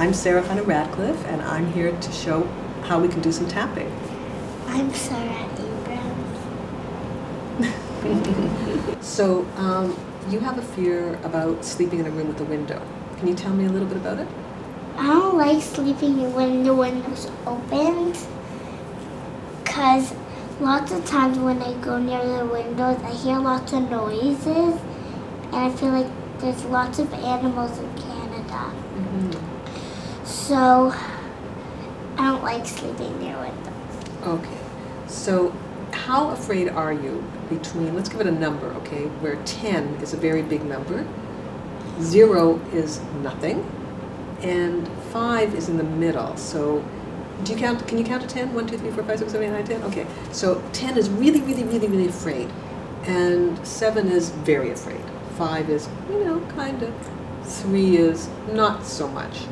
I'm Chana Radcliffe, and I'm here to show how we can do some tapping. I'm Sarah Abrams. So, you have a fear about sleeping in a room with a window. Can you tell me a little bit about it? I don't like sleeping when the window's opened, because lots of times when I go near the windows, I hear lots of noises, and I feel like there's lots of animals in Canada. Mm-hmm. So, I don't like sleeping near windows. Okay. So, how afraid are you between, let's give it a number, okay, where 10 is a very big number, 0 is nothing, and 5 is in the middle. So, do you count, can you count to 10? 1, 2, 3, 4, 5, 6, 7, 8, 9, 10? Okay. So, 10 is really, really, really, really afraid, and 7 is very afraid. 5 is, kind of. 3 is not so much.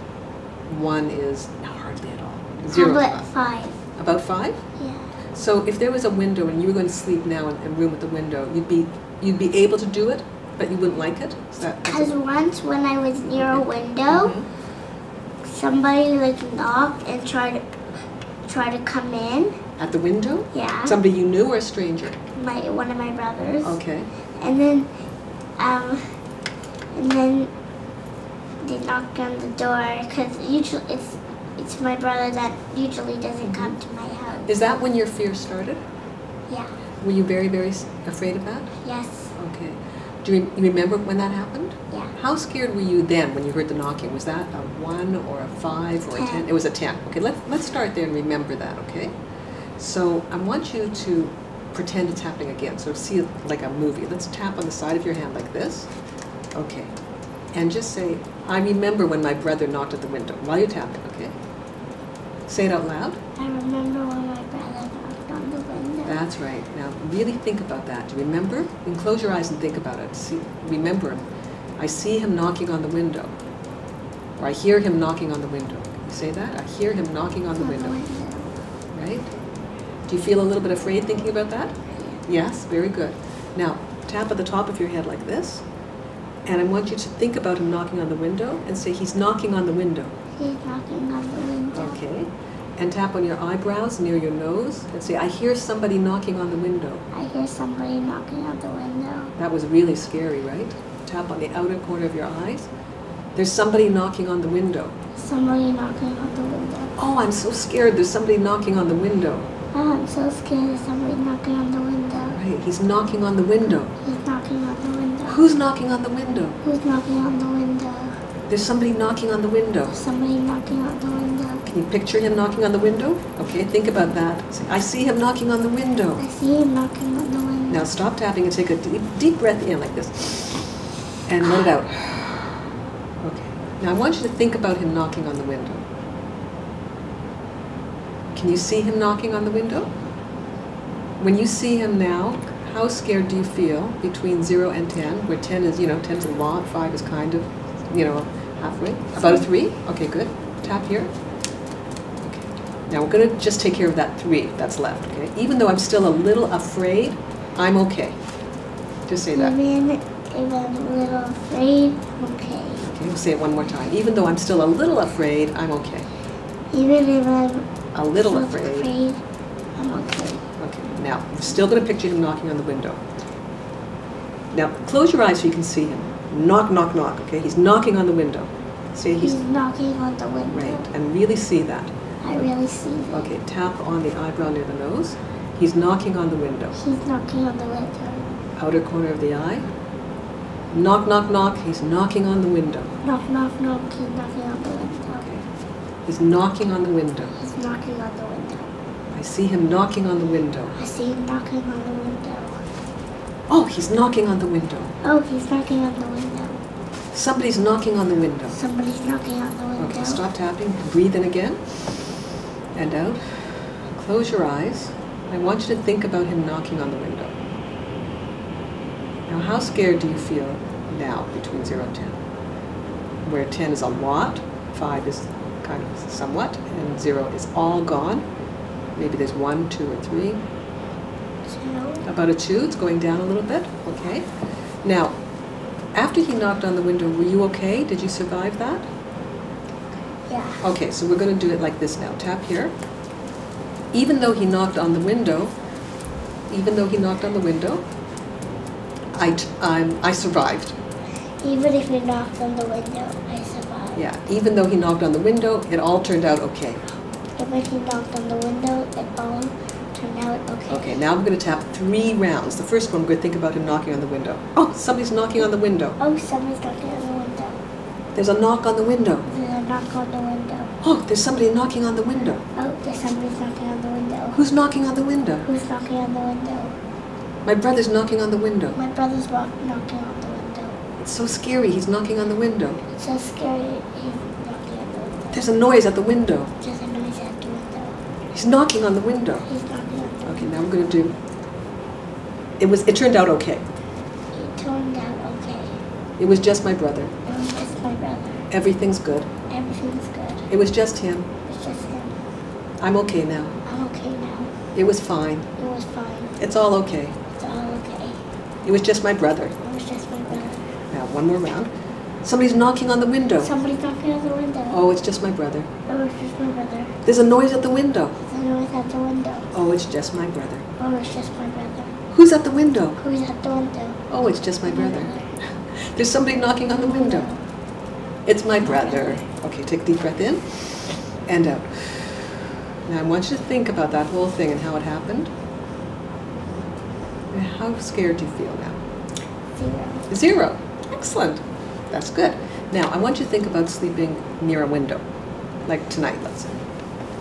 1 is hardly at all. 0 How is about not. 5? About 5? Yeah. So if there was a window and you were going to sleep now in a room with a window, you'd be able to do it, but you wouldn't like it? Because once when I was near a window, somebody knocked and tried to come in. At the window? Yeah. Somebody you knew or a stranger? One of my brothers. Okay. And then they knocked on the door, because usually it's my brother that usually doesn't come to my house. Is that when your fear started? Yeah. Were you very, very afraid of that? Yes. Okay. Do you remember when that happened? Yeah. How scared were you then when you heard the knocking? Was that a 1 or a 5 or a 10? It was a 10. Okay, let's start there and remember that, okay? So I want you to pretend it's happening again. So see it like a movie. Let's tap on the side of your hand like this. Okay. And just say, I remember when my brother knocked at the window, while you're tapping, okay? Say it out loud. I remember when my brother knocked on the window. That's right. Now, really think about that. Do you remember? You can close your eyes and think about it. See, remember him. I see him knocking on the window. Or I hear him knocking on the window. Can you say that? I hear him knocking on the window. Right? Do you feel a little bit afraid thinking about that? Yes? Very good. Now, tap at the top of your head like this. And I want you to think about him knocking on the window and say, he's knocking on the window. He's knocking on the window. Okay. And tap on your eyebrows near your nose and say, I hear somebody knocking on the window. I hear somebody knocking on the window. That was really scary, right? Tap on the outer corner of your eyes. There's somebody knocking on the window. Somebody knocking on the window. Oh, I'm so scared. There's somebody knocking on the window. Oh, I'm so scared. There's somebody knocking on the window. Right, he's knocking on the window. He's knocking on the window. Who's knocking on the window? Who's knocking on the window? There's somebody knocking on the window. There's somebody knocking on the window. Can you picture him knocking on the window? Okay, think about that. Say, I see him knocking on the window. I see him knocking on the window. Now stop tapping and take a deep breath in like this. And let it out. Okay. Now I want you to think about him knocking on the window. Can you see him knocking on the window? When you see him now, how scared do you feel between 0 and 10? Where 10 is, 10 is a lot, 5 is kind of, halfway. About a 3? Okay, good. Tap here. Okay. Now we're going to just take care of that 3 that's left, okay? Even though I'm still a little afraid, I'm okay. Just say that. Even if I'm a little afraid, I'm okay. Okay, we'll say it one more time. Even though I'm still a little afraid, I'm okay. Even if I'm a little afraid, I'm okay. Okay, now, we're still going to picture him knocking on the window. Now, close your eyes so you can see him. Knock, knock, knock, okay? He's knocking on the window. See, he's knocking on the window. Right, and really see that. I really see that. Okay, tap on the eyebrow near the nose. He's knocking on the window. He's knocking on the window. Outer corner of the eye. Knock, knock, knock. He's knocking on the window. Knock, knock, knock. He's knocking on the window. Okay. He's knocking on the window. He's knocking on the window. I see him knocking on the window. I see him knocking on the window. Oh, he's knocking on the window. Oh, he's knocking on the window. Somebody's knocking on the window. Somebody's knocking on the window. Okay, stop tapping. Breathe in again. And out. Close your eyes. I want you to think about him knocking on the window. Now, how scared do you feel now between 0 and 10? Where 10 is a lot, 5 is kind of somewhat, and 0 is all gone. Maybe there's 1, 2, or 3. 2. About a 2, it's going down a little bit. Okay. Now, after he knocked on the window, were you okay? Did you survive that? Yeah. Okay, so we're going to do it like this now. Tap here. Even though he knocked on the window, I survived. Even if he knocked on the window, I survived. Yeah, even though he knocked on the window, it all turned out okay. Even if he knocked on the window, it all turned out okay. Okay, now I'm going to tap 3 rounds. The first one, I'm going to think about him knocking on the window. Oh, somebody's knocking on the window. Oh, somebody's knocking on the window. There's a knock on the window. There's a knock on the window. Oh, there's somebody knocking on the window. Oh, there's somebody's knocking on the window. Who's knocking on the window? Who's knocking on the window? My brother's knocking on the window. My brother's knocking on the window. It's so scary. He's knocking on the window. It's so scary. He's knocking on the window. There's a noise at the window. There's a noise at the window. He's knocking on the window. He's knocking on the window. Okay, now I'm going to do... It turned out okay. It turned out okay. It was just my brother. It was just my brother. Everything's good. Everything's good. It was just him. It was just him. I'm okay now. I'm okay now. It was fine. It was fine. It's all okay. It's all okay. It was just my brother. It was just my brother. Now, one more round. Somebody's knocking on the window. Somebody's knocking on the window. Oh, it's just my brother. Oh, it's just my brother. There's a noise at the window. There's a noise at the window. Oh, it's just my brother. Oh, it's just my brother. Who's at the window? Who's at the window? Oh, it's just my brother. There's somebody knocking on the window. It's my brother. Okay, take a deep breath in and out. Now I want you to think about that whole thing and how it happened. And how scared do you feel now? 0. 0. Excellent. That's good. Now I want you to think about sleeping near a window, like tonight, let's say.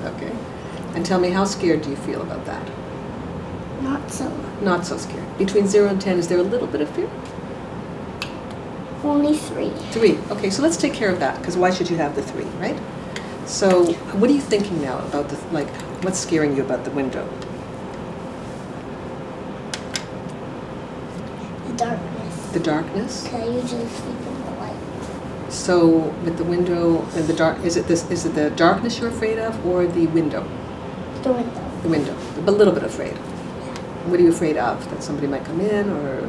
Okay. And tell me, how scared do you feel about that? Not so. Not so scared. Between 0 and 10, is there a little bit of fear? Only 3. 3. Okay, so let's take care of that, because why should you have the 3, right? So what are you thinking now about what's scaring you about the window? The darkness. The darkness? Because I usually sleep in the light. So with the window and the dark, is it the darkness you're afraid of, or the window? The window. The window. A little bit afraid. What are you afraid of? That somebody might come in, or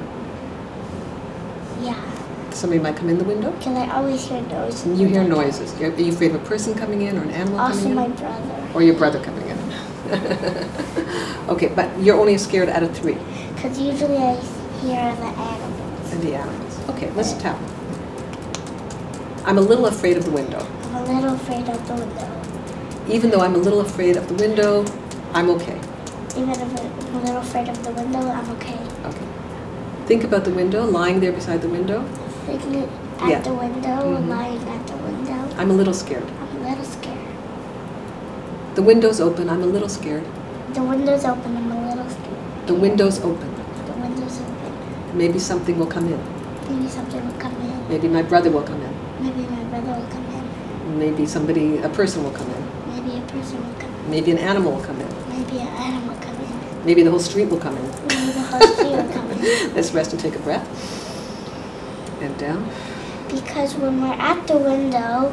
Yeah. somebody might come in the window? Because I always hear noises. You hear noises. Are you afraid of a person coming in, or an animal Also coming in? my brother. Or your brother coming in? Okay, but you're only scared out of 3. Because usually I hear the animals. And the animals. Okay, let's tap. I'm a little afraid of the window. I'm a little afraid of the window. Even though I'm a little afraid of the window, I'm okay. Even if I'm a little afraid of the window, I'm okay. Okay. Think about the window, lying there beside the window. Thinking at the window, lying at the window. I'm a little scared. I'm a little scared. The window's open, I'm a little scared. The window's open, I'm a little scared. The window's open. The window's open. Maybe something will come in. Maybe something will come in. Maybe my brother will come in. Maybe my brother will come in. Maybe a person will come in. Maybe a person will come in. Maybe an animal will come in. Maybe an animal will come in. Maybe the whole street will come in. Maybe the whole street will come in. Let's rest and take a breath. And down. Because when we're at the window,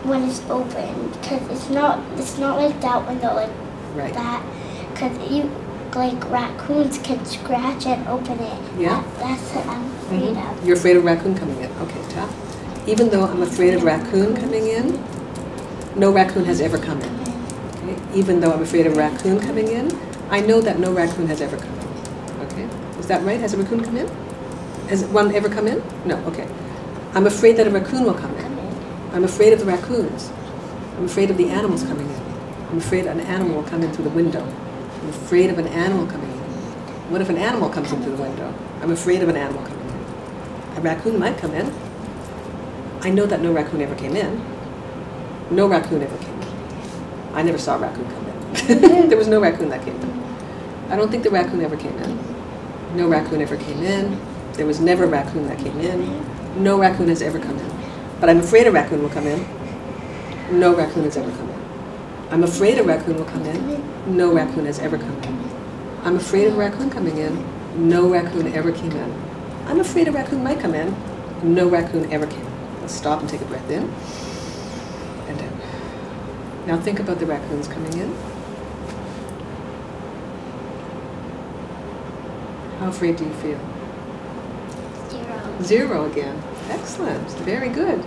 when it's open, because it's not like that window, like Right. that, because raccoons can scratch and open it. Yeah. That's what I'm afraid of. You're afraid of raccoon coming in. Okay, tap. Even though I'm afraid of raccoon coming in, no raccoon has ever come in. Okay? Even though I'm afraid of raccoon coming in, I know that no raccoon has ever come in. Okay? Is that right? Has a raccoon come in? Has one ever come in? No. Okay. I'm afraid that a raccoon will come in. I'm afraid of the raccoons. I'm afraid of the animals coming in. I'm afraid an animal will come in through the window. I'm afraid of an animal coming in. What if an animal comes in through the window? I'm afraid of an animal coming in. A raccoon might come in. I know that no raccoon ever came in. No raccoon ever came in. I never saw a raccoon come in. There was no raccoon that came in. I don't think the raccoon ever came in. No raccoon ever came in. There was never a raccoon that came in. No raccoon has ever come in. But I'm afraid a raccoon will come in. No raccoon has ever come in. I'm afraid a raccoon will come in. No raccoon has ever come in. I'm afraid of a raccoon coming in. No raccoon ever came in. I'm afraid a raccoon might come in. No raccoon ever came in. Let's stop and take a breath in and out. Now think about the raccoons coming in. How afraid do you feel? 0. 0 again. Excellent. Very good.